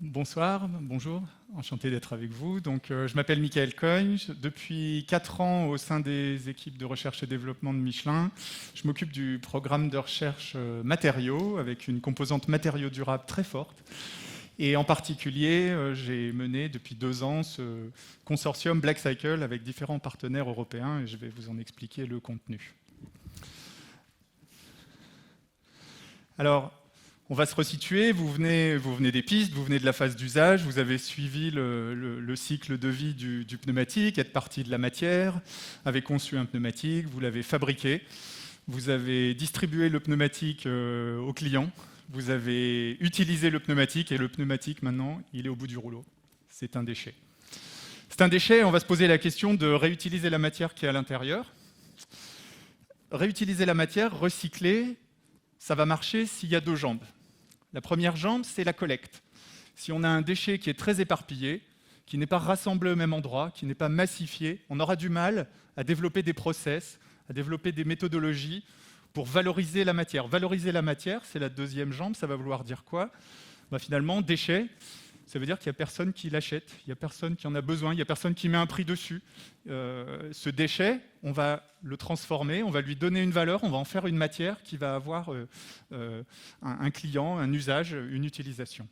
Bonsoir, bonjour, enchanté d'être avec vous. Je m'appelle Michael Cogne. Depuis 4 ans au sein des équipes de recherche et développement de Michelin, je m'occupe du programme de recherche matériaux avec une composante matériaux durables très forte. Et en particulier, j'ai mené depuis 2 ans ce consortium Black Cycle avec différents partenaires européens et je vais vous en expliquer le contenu. Alors, on va se resituer, vous venez des pistes, vous venez de la phase d'usage, vous avez suivi le cycle de vie du pneumatique, êtes parti de la matière, avez conçu un pneumatique, vous l'avez fabriqué, vous avez distribué le pneumatique au client, vous avez utilisé le pneumatique et le pneumatique maintenant, il est au bout du rouleau. C'est un déchet. C'est un déchet, on va se poser la question de réutiliser la matière qui est à l'intérieur. Réutiliser la matière, recycler, ça va marcher s'il y a 2 jambes. La première jambe, c'est la collecte. Si on a un déchet qui est très éparpillé, qui n'est pas rassemblé au même endroit, qui n'est pas massifié, on aura du mal à développer des process, à développer des méthodologies pour valoriser la matière. Valoriser la matière, c'est la deuxième jambe, ça va vouloir dire quoi ? Finalement, déchet, ça veut dire qu'il n'y a personne qui l'achète, il n'y a personne qui en a besoin, il n'y a personne qui met un prix dessus. Ce déchet, on va le transformer, on va lui donner une valeur, on va en faire une matière qui va avoir un client, un usage, une utilisation.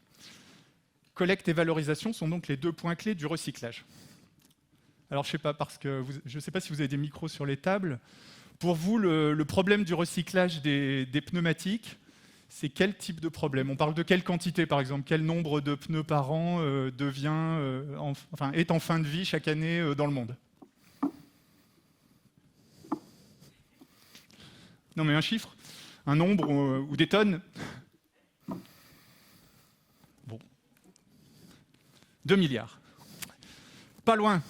Collecte et valorisation sont donc les 2 points clés du recyclage. Alors je ne sais pas si vous avez des micros sur les tables. Pour vous, le problème du recyclage des pneumatiques, c'est quel type de problème ? On parle de quelle quantité, par exemple ? Quel nombre de pneus par an est en fin de vie chaque année dans le monde ? Non, mais un chiffre ? Un nombre ou des tonnes ? Bon. 2 milliards. Pas loin.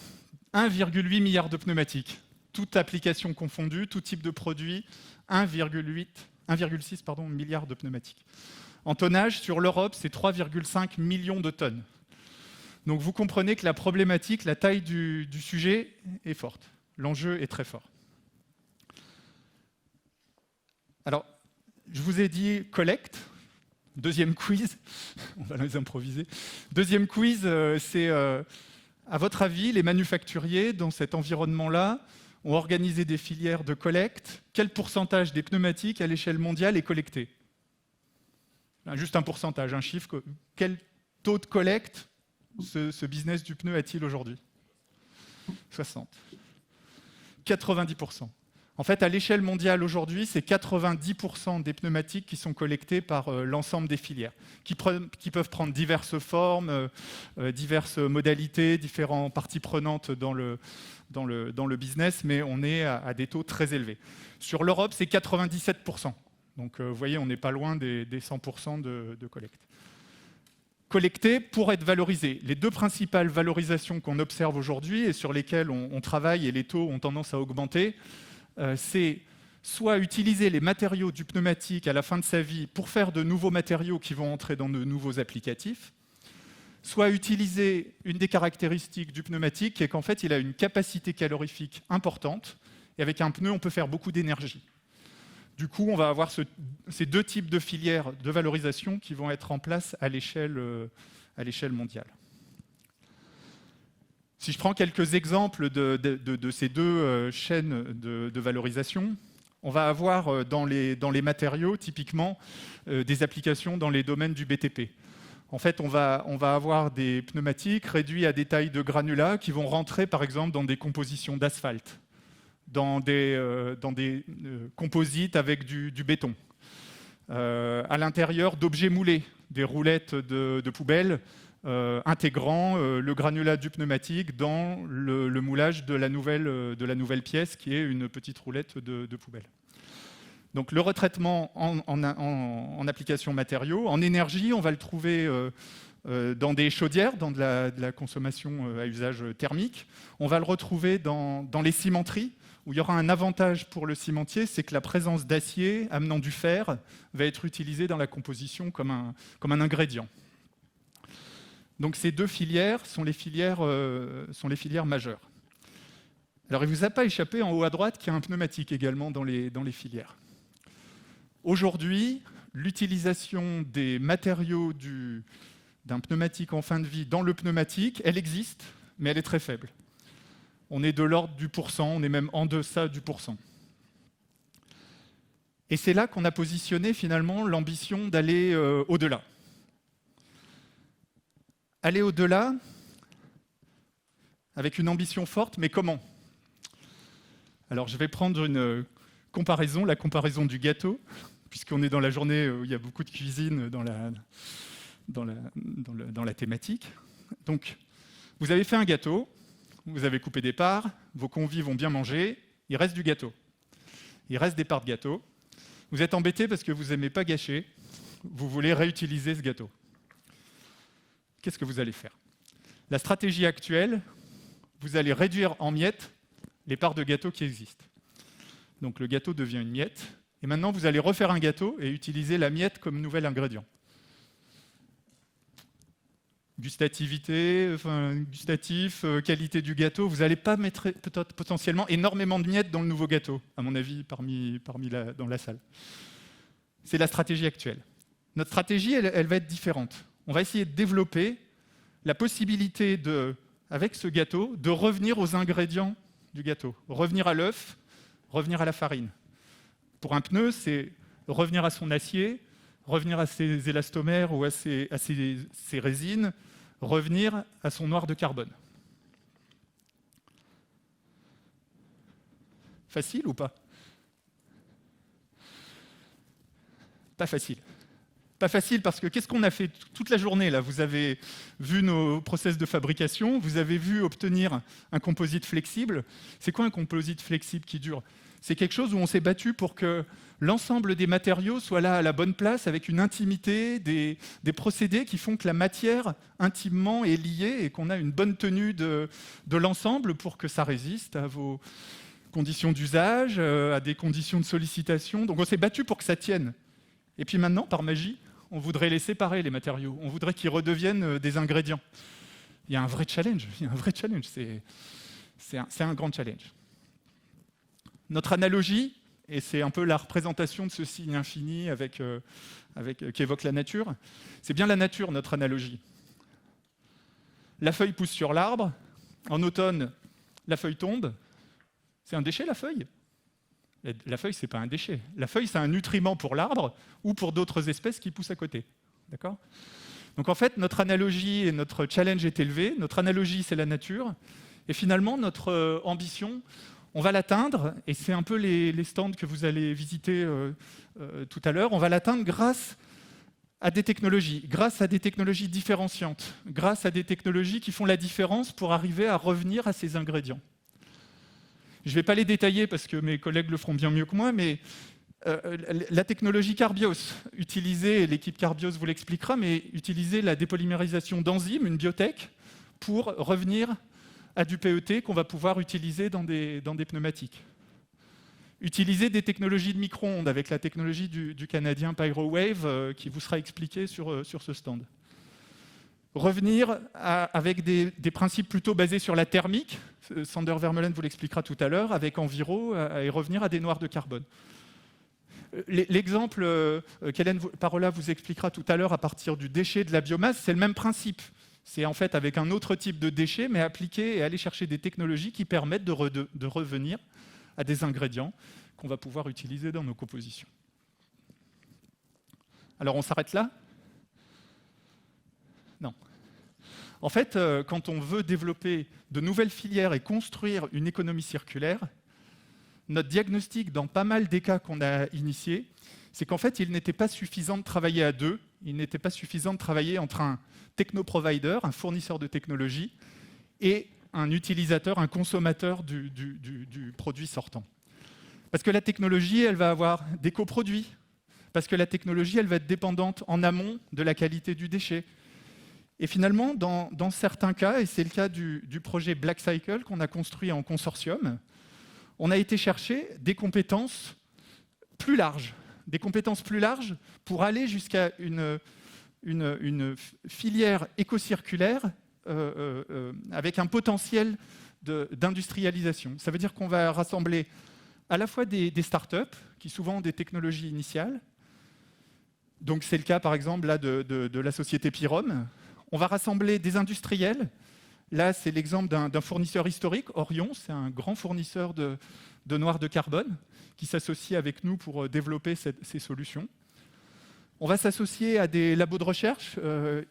1,8 milliard de pneumatiques. Toute application confondue, tout type de produit, 1,6 milliard de pneumatiques. En tonnage, sur l'Europe, c'est 3,5 millions de tonnes. Donc vous comprenez que la problématique, la taille du sujet est forte. L'enjeu est très fort. Alors, je vous ai dit collecte. Deuxième quiz. On va les improviser. Deuxième quiz, c'est, à votre avis, les manufacturiers, dans cet environnement-là, ont organisé des filières de collecte. Quel pourcentage des pneumatiques à l'échelle mondiale est collecté ? Juste un pourcentage, un chiffre. Quel taux de collecte ce business du pneu a-t-il aujourd'hui ? 60. 90%. En fait, à l'échelle mondiale aujourd'hui, c'est 90% des pneumatiques qui sont collectés par l'ensemble des filières, qui peuvent prendre diverses formes, diverses modalités, différentes parties prenantes dans le business, mais on est à des taux très élevés. Sur l'Europe, c'est 97%. Donc, vous voyez, on n'est pas loin des 100% de collecte. Collecté pour être valorisé. Les 2 principales valorisations qu'on observe aujourd'hui et sur lesquelles on travaille et les taux ont tendance à augmenter, c'est soit utiliser les matériaux du pneumatique à la fin de sa vie pour faire de nouveaux matériaux qui vont entrer dans de nouveaux applicatifs, soit utiliser une des caractéristiques du pneumatique qui est qu'en fait il a une capacité calorifique importante et avec un pneu on peut faire beaucoup d'énergie. Du coup on va avoir ces 2 types de filières de valorisation qui vont être en place à l'échelle mondiale. Si je prends quelques exemples de ces 2 chaînes de valorisation, on va avoir dans les matériaux, typiquement, des applications dans les domaines du BTP. En fait, on va avoir des pneumatiques réduits à des tailles de granulats qui vont rentrer, par exemple, dans des compositions d'asphalte, dans des composites avec du béton, à l'intérieur d'objets moulés, des roulettes de poubelle, intégrant le granulat du pneumatique dans le moulage de la nouvelle pièce qui est une petite roulette de poubelle. Donc le retraitement en application matériaux, en énergie, on va le trouver dans des chaudières, dans de la consommation à usage thermique. On va le retrouver dans les cimenteries, où il y aura un avantage pour le cimentier, c'est que la présence d'acier amenant du fer va être utilisée dans la composition comme un ingrédient. Donc ces 2 filières sont les filières majeures. Alors il ne vous a pas échappé en haut à droite qu'il y a un pneumatique également dans les filières. Aujourd'hui, l'utilisation des matériaux d'un pneumatique en fin de vie dans le pneumatique, elle existe, mais elle est très faible. On est de l'ordre du pourcent, on est même en deçà du pourcent. Et c'est là qu'on a positionné finalement l'ambition d'aller au-delà. Aller au-delà avec une ambition forte, mais comment ? Alors je vais prendre une comparaison, la comparaison du gâteau, puisqu'on est dans la journée où il y a beaucoup de cuisine dans la thématique. Donc, vous avez fait un gâteau, vous avez coupé des parts, vos convives ont bien mangé, il reste du gâteau. Il reste des parts de gâteau. Vous êtes embêté parce que vous n'aimez pas gâcher, vous voulez réutiliser ce gâteau. Qu'est-ce que vous allez faire ? La stratégie actuelle, vous allez réduire en miettes les parts de gâteau qui existent. Donc le gâteau devient une miette, et maintenant vous allez refaire un gâteau et utiliser la miette comme nouvel ingrédient. Gustativité, gustatif, qualité du gâteau, vous n'allez pas mettre peut-être potentiellement énormément de miettes dans le nouveau gâteau, à mon avis, dans la salle. C'est la stratégie actuelle. Notre stratégie, elle va être différente. On va essayer de développer la possibilité avec ce gâteau, de revenir aux ingrédients du gâteau, revenir à l'œuf, revenir à la farine. Pour un pneu, c'est revenir à son acier, revenir à ses élastomères ou à ses résines, revenir à son noir de carbone. Facile ou pas ? Pas facile. Pas facile parce que qu'est-ce qu'on a fait toute la journée là ? Vous avez vu nos process de fabrication, vous avez vu obtenir un composite flexible. C'est quoi un composite flexible qui dure ? C'est quelque chose où on s'est battu pour que l'ensemble des matériaux soit là à la bonne place, avec une intimité, des procédés qui font que la matière intimement est liée et qu'on a une bonne tenue de l'ensemble pour que ça résiste à vos conditions d'usage, à des conditions de sollicitation. Donc on s'est battu pour que ça tienne. Et puis maintenant, par magie, on voudrait les séparer, les matériaux. On voudrait qu'ils redeviennent des ingrédients. Il y a un vrai challenge. C'est un grand challenge. Notre analogie, et c'est un peu la représentation de ce signe infini qu'évoque la nature, c'est bien la nature, notre analogie. La feuille pousse sur l'arbre. En automne, la feuille tombe. C'est un déchet, la feuille ? La feuille, ce n'est pas un déchet. La feuille, c'est un nutriment pour l'arbre ou pour d'autres espèces qui poussent à côté. D'accord ? Donc en fait, notre analogie et notre challenge est élevé. Notre analogie, c'est la nature. Et finalement, notre ambition, on va l'atteindre, et c'est un peu les stands que vous allez visiter tout à l'heure, on va l'atteindre grâce à des technologies différenciantes, grâce à des technologies qui font la différence pour arriver à revenir à ces ingrédients. Je ne vais pas les détailler parce que mes collègues le feront bien mieux que moi, mais la technologie Carbios, l'équipe Carbios vous l'expliquera, mais utiliser la dépolymérisation d'enzymes, une biotech, pour revenir à du PET qu'on va pouvoir utiliser dans des pneumatiques. Utiliser des technologies de micro-ondes avec la technologie du Canadien Pyrowave qui vous sera expliquée sur ce stand. Revenir avec des principes plutôt basés sur la thermique, Sander Vermeulen vous l'expliquera tout à l'heure, avec Enviro, et revenir à des noirs de carbone. L'exemple qu'Hélène Parola vous expliquera tout à l'heure à partir du déchet de la biomasse, c'est le même principe. C'est en fait avec un autre type de déchet, mais appliqué et aller chercher des technologies qui permettent de revenir à des ingrédients qu'on va pouvoir utiliser dans nos compositions. Alors on s'arrête là ? Non. En fait, quand on veut développer de nouvelles filières et construire une économie circulaire, notre diagnostic, dans pas mal des cas qu'on a initiés, c'est qu'en fait, il n'était pas suffisant de travailler à deux, il n'était pas suffisant de travailler entre un techno-provider, un fournisseur de technologie, et un utilisateur, un consommateur du produit sortant. Parce que la technologie, elle va avoir des coproduits, parce que la technologie, elle va être dépendante en amont de la qualité du déchet. Et finalement, dans certains cas, et c'est le cas du projet Black Cycle qu'on a construit en consortium, on a été chercher des compétences plus larges pour aller jusqu'à une filière éco-circulaire avec un potentiel d'industrialisation. Ça veut dire qu'on va rassembler à la fois des startups qui souvent ont des technologies initiales. Donc c'est le cas par exemple là, de la société Pyrom. On va rassembler des industriels. Là, c'est l'exemple d'un fournisseur historique, Orion, c'est un grand fournisseur de noir de carbone qui s'associe avec nous pour développer ces solutions. On va s'associer à des labos de recherche,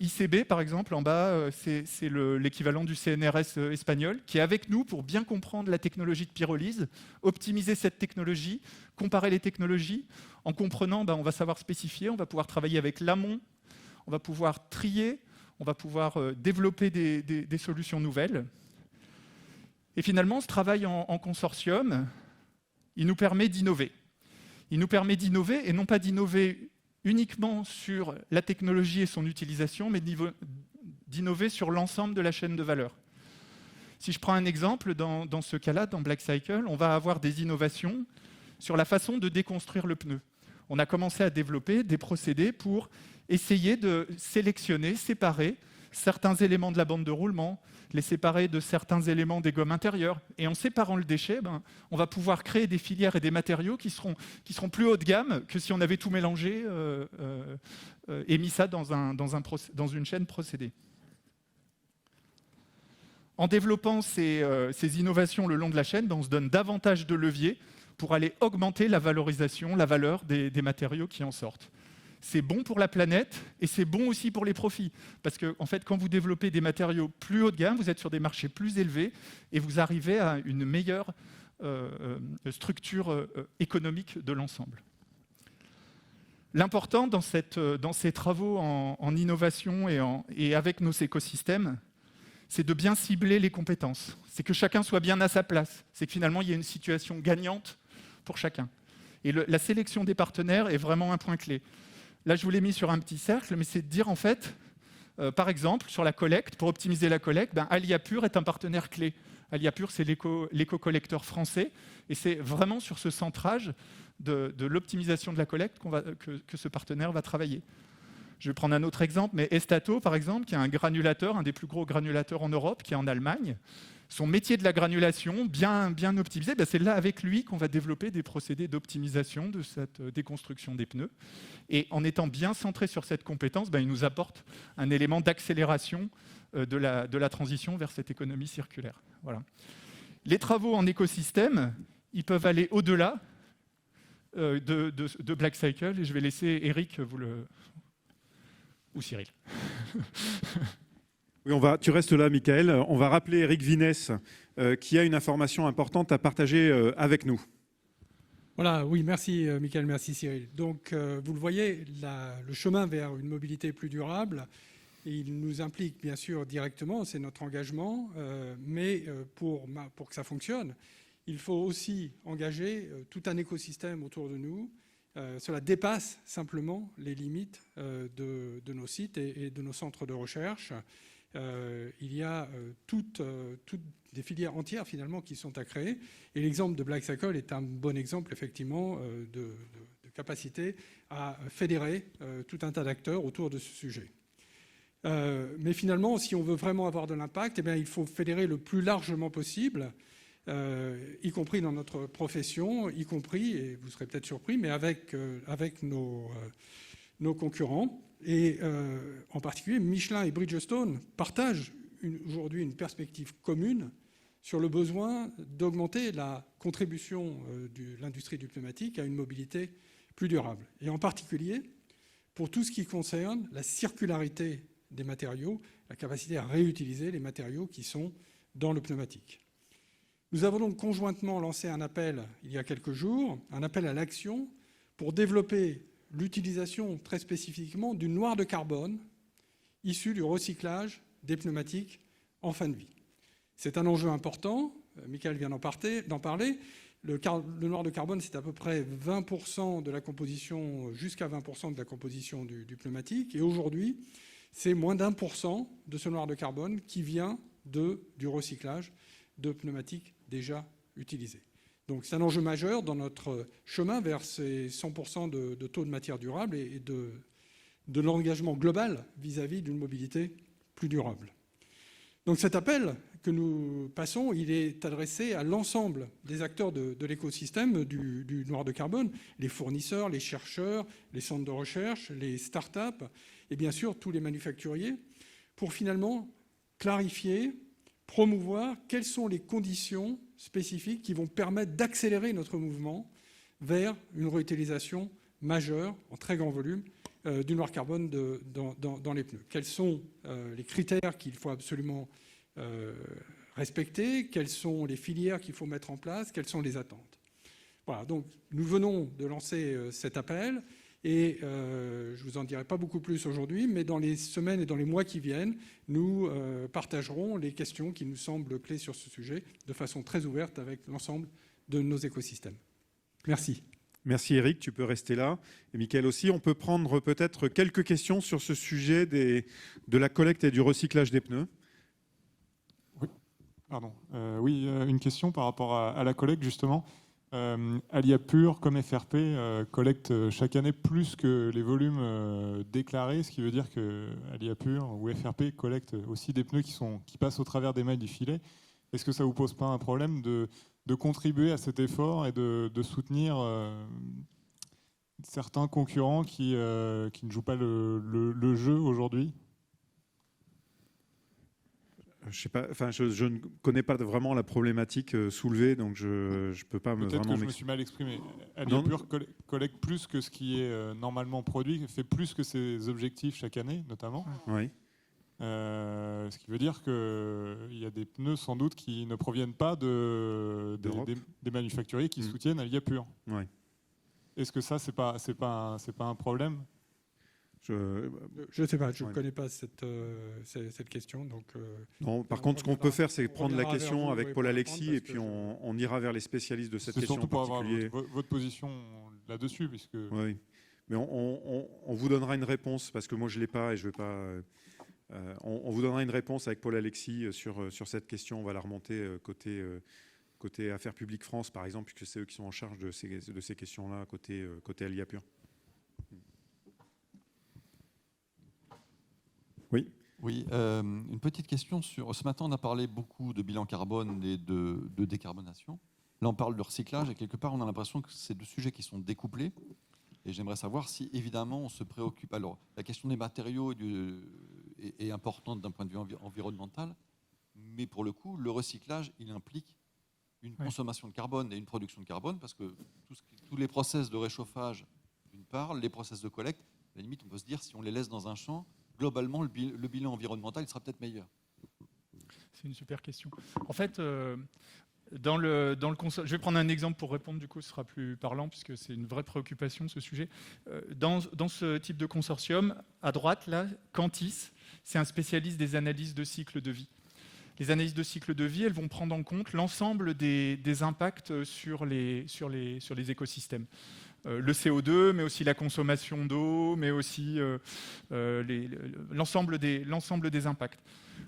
ICB par exemple, en bas, c'est l'équivalent du CNRS espagnol, qui est avec nous pour bien comprendre la technologie de pyrolyse, optimiser cette technologie, comparer les technologies. En comprenant, on va savoir spécifier, on va pouvoir travailler avec l'amont, on va pouvoir trier, on va pouvoir développer des solutions nouvelles. Et finalement, ce travail en consortium, il nous permet d'innover. Il nous permet d'innover, et non pas d'innover uniquement sur la technologie et son utilisation, mais d'innover sur l'ensemble de la chaîne de valeur. Si je prends un exemple, dans ce cas-là, dans BlackCycle, on va avoir des innovations sur la façon de déconstruire le pneu. On a commencé à développer des procédés pour essayer de sélectionner, séparer certains éléments de la bande de roulement, les séparer de certains éléments des gommes intérieures. Et en séparant le déchet, on va pouvoir créer des filières et des matériaux qui seront plus haut de gamme que si on avait tout mélangé et mis ça dans une chaîne procédée. En développant ces innovations le long de la chaîne, on se donne davantage de leviers pour aller augmenter la valorisation, la valeur des matériaux qui en sortent. C'est bon pour la planète et c'est bon aussi pour les profits. Parce que en fait, quand vous développez des matériaux plus haut de gamme, vous êtes sur des marchés plus élevés et vous arrivez à une meilleure structure économique de l'ensemble. L'important dans ces travaux en innovation et avec nos écosystèmes, c'est de bien cibler les compétences. C'est que chacun soit bien à sa place. C'est que finalement, il y a une situation gagnante pour chacun. Et la sélection des partenaires est vraiment un point clé. Là, je vous l'ai mis sur un petit cercle, mais c'est de dire, en fait, par exemple, sur la collecte, pour optimiser la collecte, Aliapur est un partenaire clé. Aliapur, c'est l'éco-collecteur français, et c'est vraiment sur ce centrage de l'optimisation de la collecte que ce partenaire va travailler. Je vais prendre un autre exemple, mais Estato, par exemple, qui est un granulateur, un des plus gros granulateurs en Europe, qui est en Allemagne. Son métier de la granulation, bien optimisé, c'est là avec lui qu'on va développer des procédés d'optimisation de cette déconstruction des pneus. Et en étant bien centré sur cette compétence, il nous apporte un élément d'accélération de la transition vers cette économie circulaire. Voilà. Les travaux en écosystème, ils peuvent aller au-delà de BlackCycle, et je vais laisser Eric ou Cyril. Oui, tu restes là, Michael. On va rappeler Eric Vinesse, qui a une information importante à partager avec nous. Voilà, oui, merci Michael, merci Cyril. Donc, vous le voyez, le chemin vers une mobilité plus durable, il nous implique bien sûr directement, c'est notre engagement, mais pour que ça fonctionne, il faut aussi engager tout un écosystème autour de nous. Cela dépasse simplement les limites de nos sites et de nos centres de recherche. Il y a toutes des filières entières finalement qui sont à créer. Et l'exemple de BlackCycle est un bon exemple effectivement de capacité à fédérer tout un tas d'acteurs autour de ce sujet. Mais finalement, si on veut vraiment avoir de l'impact, il faut fédérer le plus largement possible, y compris dans notre profession, y compris, et vous serez peut-être surpris, mais avec nos concurrents. Et en particulier, Michelin et Bridgestone partagent aujourd'hui une perspective commune sur le besoin d'augmenter la contribution de l'industrie du pneumatique à une mobilité plus durable. Et en particulier, pour tout ce qui concerne la circularité des matériaux, la capacité à réutiliser les matériaux qui sont dans le pneumatique. Nous avons donc conjointement lancé un appel, il y a quelques jours, un appel à l'action pour développer l'utilisation très spécifiquement du noir de carbone issu du recyclage des pneumatiques en fin de vie. C'est un enjeu important, Michael vient d'en parler. Le noir de carbone, c'est à peu près 20% de la composition, jusqu'à 20% de la composition du pneumatique. Et aujourd'hui, c'est moins d'1% de ce noir de carbone qui vient du recyclage de pneumatiques déjà utilisés. Donc c'est un enjeu majeur dans notre chemin vers ces 100% de taux de matière durable et de l'engagement global vis-à-vis d'une mobilité plus durable. Donc cet appel que nous passons, il est adressé à l'ensemble des acteurs de l'écosystème du noir de carbone, les fournisseurs, les chercheurs, les centres de recherche, les start-up et bien sûr tous les manufacturiers, pour finalement clarifier, promouvoir quelles sont les conditions spécifiques qui vont permettre d'accélérer notre mouvement vers une réutilisation majeure, en très grand volume, du noir carbone dans les pneus. Quels sont les critères qu'il faut absolument respecter? Quelles sont les filières qu'il faut mettre en place? Quelles sont les attentes? Voilà, donc nous venons de lancer cet appel et je ne vous en dirai pas beaucoup plus aujourd'hui, mais dans les semaines et dans les mois qui viennent, nous partagerons les questions qui nous semblent clés sur ce sujet de façon très ouverte avec l'ensemble de nos écosystèmes. Merci. Merci Eric, tu peux rester là. Et Mickaël aussi, on peut prendre peut-être quelques questions sur ce sujet de la collecte et du recyclage des pneus. Oui, pardon. Une question par rapport à la collecte justement. Alia Pure comme FRP collecte chaque année plus que les volumes déclarés, ce qui veut dire que Alia Pure ou FRP collecte aussi des pneus qui passent au travers des mailles du filet. Est-ce que ça vous pose pas un problème de contribuer à cet effort et de soutenir certains concurrents qui ne jouent pas le jeu aujourd'hui? Je sais pas, enfin, je ne connais pas vraiment la problématique soulevée, donc je ne peux pas me vraiment. Peut-être que je me suis mal exprimé. Alia Pure collecte plus que ce qui est normalement produit, fait plus que ses objectifs chaque année, notamment. Oui. Ce qui veut dire qu'il y a des pneus sans doute qui ne proviennent pas des manufacturiers qui soutiennent Alia Pure. Oui. Est-ce que ça, c'est pas un problème? Je ne sais pas, je ne connais pas cette question. Donc, non, par contre, ce qu'on peut faire, c'est prendre la question avec Paul Alexis et puis on ira vers les spécialistes de cette question en particulier. Surtout pour avoir votre position là-dessus. Puisque... Oui, mais on vous donnera une réponse, parce que moi, je ne l'ai pas et je ne vais pas... on vous donnera une réponse avec Paul Alexis sur cette question. On va la remonter côté Affaires publiques France, par exemple, puisque c'est eux qui sont en charge de ces questions-là, côté Alia Pure. Oui. Oui, une petite question sur... Ce matin, on a parlé beaucoup de bilan carbone et de décarbonation. Là, on parle de recyclage et quelque part, on a l'impression que c'est deux sujets qui sont découplés. Et j'aimerais savoir si, évidemment, on se préoccupe... Alors, la question des matériaux est importante d'un point de vue environnemental, mais pour le coup, le recyclage, il implique une consommation de carbone et une production de carbone, parce que tous les process de réchauffage, d'une part, les process de collecte, à la limite, on peut se dire, si on les laisse dans un champ, globalement, le bilan environnemental sera peut-être meilleur. C'est une super question. En fait, je vais prendre un exemple pour répondre, du coup, ce sera plus parlant, puisque c'est une vraie préoccupation, ce sujet. Dans ce type de consortium, à droite, là, Cantis, c'est un spécialiste des analyses de cycle de vie. Les analyses de cycle de vie, elles vont prendre en compte l'ensemble des impacts sur les écosystèmes. Le CO2, mais aussi la consommation d'eau, mais aussi l'ensemble des impacts.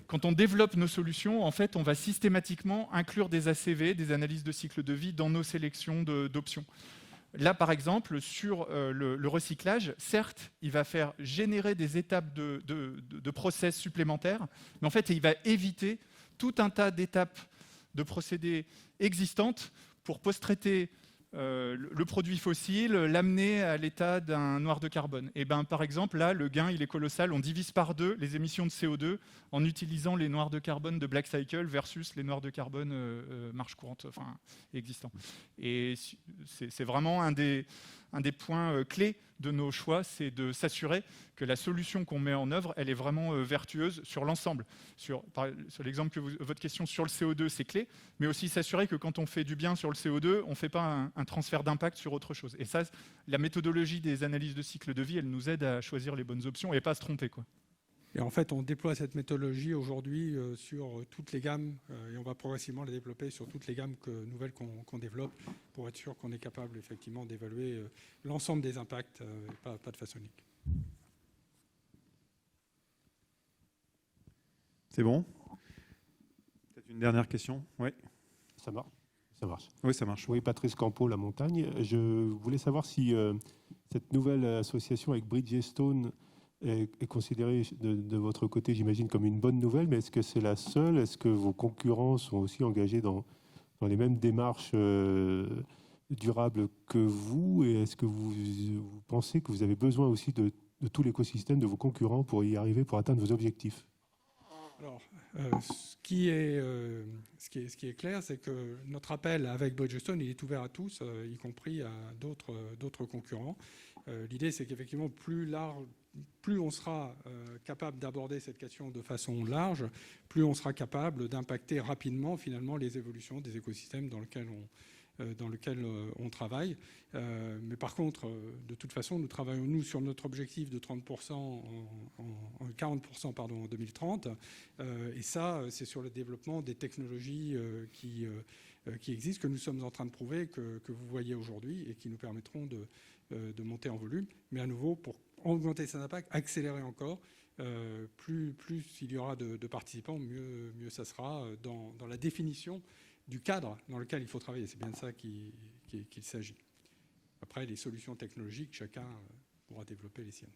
Quand on développe nos solutions, en fait, on va systématiquement inclure des ACV, des analyses de cycle de vie, dans nos sélections d'options. Là, par exemple, sur le recyclage, certes, il va faire générer des étapes de process supplémentaires, mais en fait, il va éviter tout un tas d'étapes de procédés existantes pour post-traiter le produit fossile, l'amener à l'état d'un noir de carbone. Et par exemple, là, le gain, il est colossal. On divise par 2 les émissions de CO2 en utilisant les noirs de carbone de Black Cycle versus les noirs de carbone marche courante, enfin, existants. Et c'est vraiment un des points clés de nos choix, c'est de s'assurer que la solution qu'on met en œuvre, elle est vraiment vertueuse sur l'ensemble. Sur l'exemple que votre question sur le CO2, c'est clé, mais aussi s'assurer que quand on fait du bien sur le CO2, on ne fait pas un transfert d'impact sur autre chose. Et ça, la méthodologie des analyses de cycle de vie, elle nous aide à choisir les bonnes options et pas à se tromper, quoi. Et en fait, on déploie cette méthodologie aujourd'hui sur toutes les gammes et on va progressivement la développer sur toutes les gammes nouvelles qu'on développe pour être sûr qu'on est capable effectivement d'évaluer l'ensemble des impacts, pas de façon unique. C'est bon? Peut-être une dernière question? Oui. Ça marche. Ça marche. Oui, ça marche. Oui, Patrice Campo, La Montagne. Je voulais savoir si cette nouvelle association avec Bridgestone est considérée de votre côté, j'imagine, comme une bonne nouvelle, mais est-ce que c'est la seule? Est-ce que vos concurrents sont aussi engagés dans les mêmes démarches durables que vous? Et est-ce que vous pensez que vous avez besoin aussi de tout l'écosystème de vos concurrents pour y arriver, pour atteindre vos objectifs? Alors, ce qui est clair, c'est que notre appel avec Bridgestone, il est ouvert à tous, y compris à d'autres concurrents. L'idée, c'est qu'effectivement, plus on sera capable d'aborder cette question de façon large, plus on sera capable d'impacter rapidement, finalement, les évolutions des écosystèmes dans lesquels on travaille. Mais par contre, de toute façon, nous travaillons, nous, sur notre objectif de 30% 40% en 2030. Et ça, c'est sur le développement des technologies qui existent, que nous sommes en train de prouver, que vous voyez aujourd'hui, et qui nous permettront de monter en volume. Mais à nouveau, pour augmenter cet impact, accélérer encore, plus il y aura de participants, mieux ça sera dans la définition du cadre dans lequel il faut travailler. C'est bien de ça qu'il s'agit. Après, les solutions technologiques, chacun pourra développer les siennes.